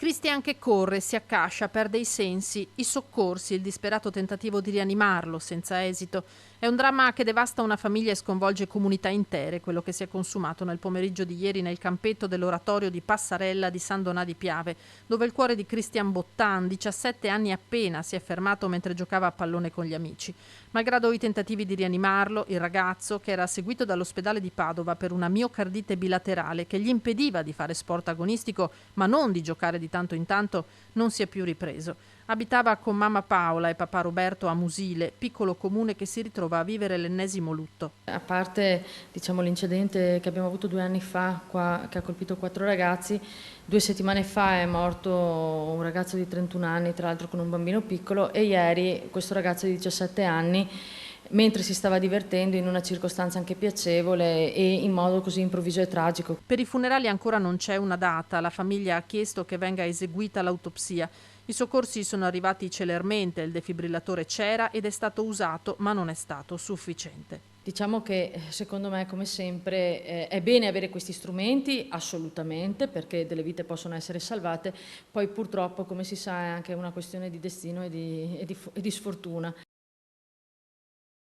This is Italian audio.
Christian che corre, si accascia, perde i sensi, i soccorsi, il disperato tentativo di rianimarlo senza esito. È un dramma che devasta una famiglia e sconvolge comunità intere, quello che si è consumato nel pomeriggio di ieri nel campetto dell'oratorio di Passarella di San Donà di Piave, dove il cuore di Christian Bottan, 17 anni appena, si è fermato mentre giocava a pallone con gli amici. Malgrado i tentativi di rianimarlo, il ragazzo, che era seguito dall'ospedale di Padova per una miocardite bilaterale che gli impediva di fare sport agonistico, ma non di giocare di tanto in tanto, non si è più ripreso. Abitava con mamma Paola e papà Roberto a Musile, piccolo comune che si ritrova a vivere l'ennesimo lutto. A parte l'incidente che abbiamo avuto 2 anni fa, qua, che ha colpito 4 ragazzi, 2 settimane fa è morto un ragazzo di 31 anni, tra l'altro con un bambino piccolo, e ieri questo ragazzo di 17 anni, mentre si stava divertendo in una circostanza anche piacevole e in modo così improvviso e tragico. Per i funerali ancora non c'è una data, la famiglia ha chiesto che venga eseguita l'autopsia. I soccorsi sono arrivati celermente, il defibrillatore c'era ed è stato usato, ma non è stato sufficiente. Diciamo che secondo me, come sempre, è bene avere questi strumenti, assolutamente, perché delle vite possono essere salvate, poi purtroppo, come si sa, è anche una questione di destino e di sfortuna.